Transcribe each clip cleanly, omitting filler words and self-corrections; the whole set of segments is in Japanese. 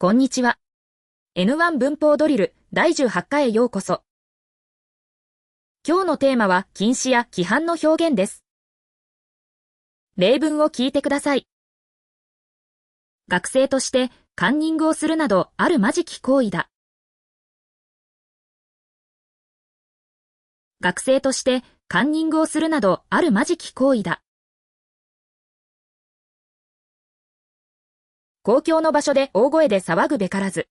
こんにちは。N1 文法ドリル第18回へようこそ。今日のテーマは近似や規範の表現です。例文を聞いてください。学生としてカンニングをするなどあるまじき行為だ。学生としてカンニングをするなどあるまじき行為だ。公共の場所で大声で騒ぐべからず。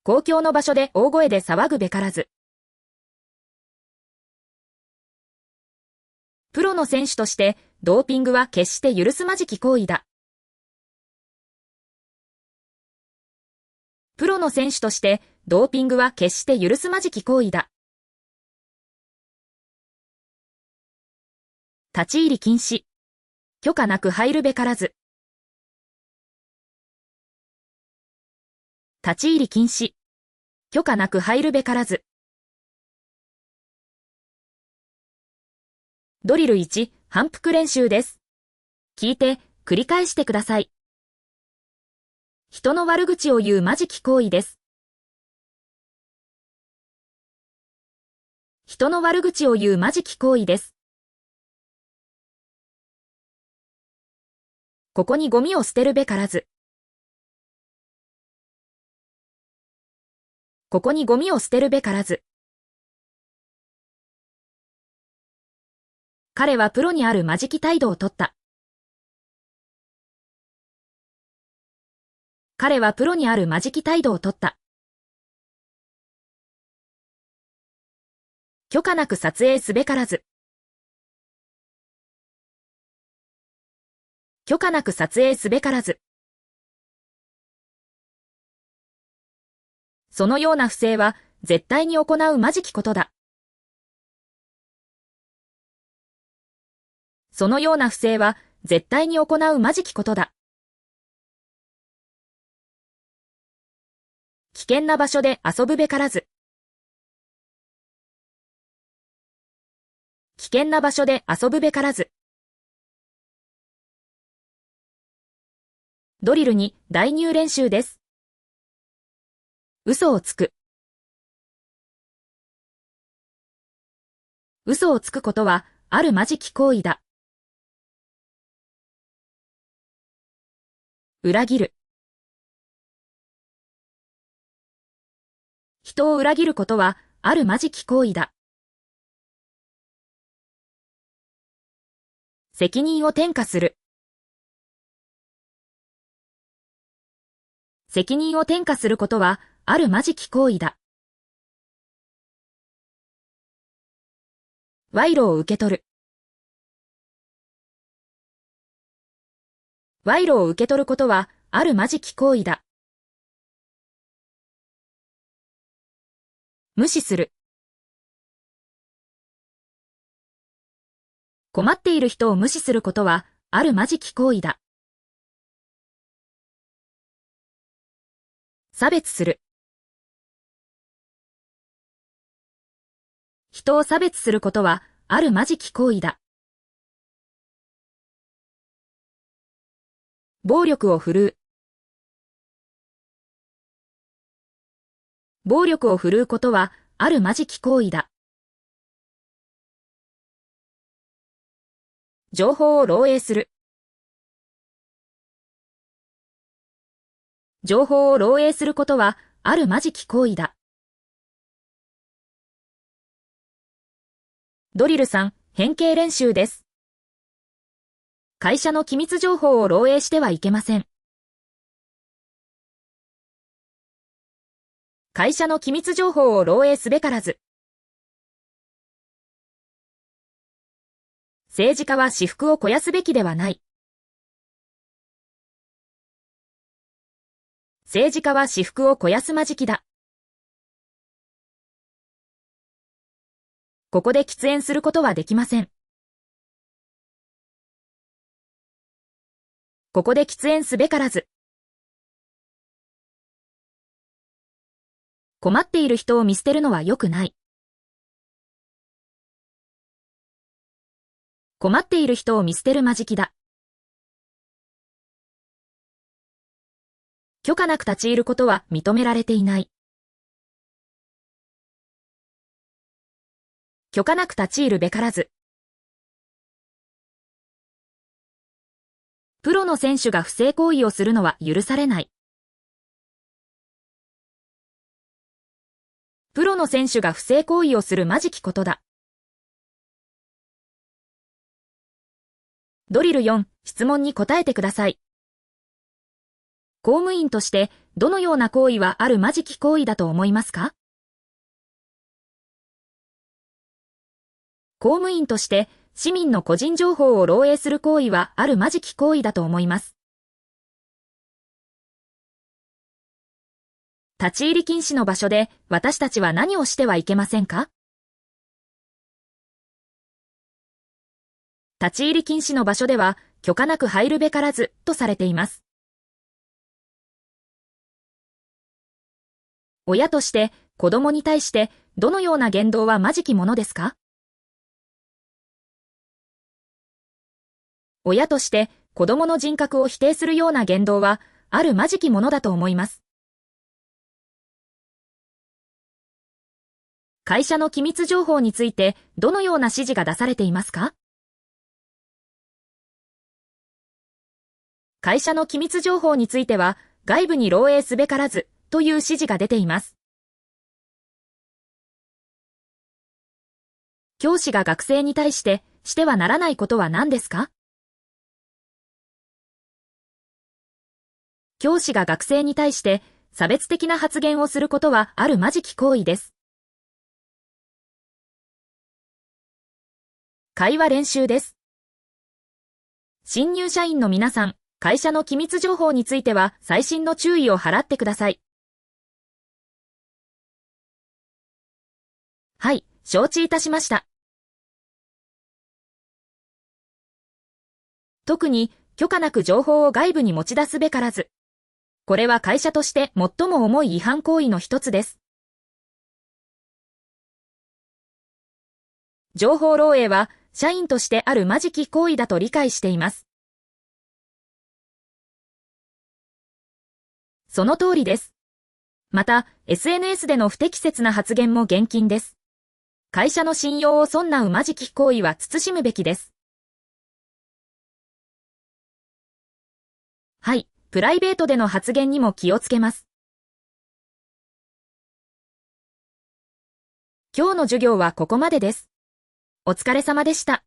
公共の場所で大声で騒ぐべからず。プロの選手としてドーピングは決して許すまじき行為だ。プロの選手としてドーピングは決して許すまじき行為だ。立ち入り禁止。許可なく入るべからず。立ち入り禁止。許可なく入るべからず。ドリル1、反復練習です。聞いて、繰り返してください。人の悪口を言うまじき行為です。人の悪口を言うまじき行為です。ここにゴミを捨てるべからず。ここにゴミを捨てるべからず。彼はプロにあるまじき態度をとった。彼はプロにあるまじき態度をとった。許可なく撮影すべからず。許可なく撮影すべからず。そのような不正は絶対に行うまじきことだ。そのような不正は絶対に行うまじきことだ。危険な場所で遊ぶべからず。危険な場所で遊ぶべからず。ドリル2、代入練習です。嘘をつく。嘘をつくことはあるまじき行為だ。裏切る。人を裏切ることはあるまじき行為だ。責任を転嫁する。責任を転嫁することはあるまじき行為だ。賄賂を受け取る。賄賂を受け取ることはあるまじき行為だ。無視する。困っている人を無視することはあるまじき行為だ。差別する。人を差別することはあるまじき行為だ。暴力を振るう。暴力を振るうことはあるまじき行為だ。情報を漏洩する。情報を漏洩することはあるまじき行為だ。ドリル3、変形練習です。会社の機密情報を漏洩してはいけません。会社の機密情報を漏洩すべからず。政治家は私腹を肥やすべきではない。政治家は私腹を肥やすまじきだ。ここで喫煙することはできません。ここで喫煙すべからず。困っている人を見捨てるのは良くない。困っている人を見捨てるまじきだ。許可なく立ち入ることは認められていない。許可なく立ち入るべからず。プロの選手が不正行為をするのは許されない。プロの選手が不正行為をするまじきことだ。ドリル4、質問に答えてください。公務員としてどのような行為はあるまじき行為だと思いますか？公務員として市民の個人情報を漏洩する行為はあるまじき行為だと思います。立ち入り禁止の場所で私たちは何をしてはいけませんか？立ち入り禁止の場所では許可なく入るべからずとされています。親として子供に対してどのような言動はまじきものですか？親として子供の人格を否定するような言動はあるまじきものだと思います。会社の機密情報についてどのような指示が出されていますか？会社の機密情報については外部に漏洩すべからずという指示が出ています。教師が学生に対してはならないことは何ですか？教師が学生に対して差別的な発言をすることはあるまじき行為です。会話練習です。新入社員の皆さん、会社の機密情報については細心の注意を払ってください。はい、承知いたしました。特に許可なく情報を外部に持ち出すべからず。これは会社として最も重い違反行為の一つです。情報漏洩は社員としてあるまじき行為だと理解しています。その通りです。また、SNS での不適切な発言も厳禁です。会社の信用を損なうまじき行為は慎むべきです。はい、プライベートでの発言にも気をつけます。今日の授業はここまでです。お疲れ様でした。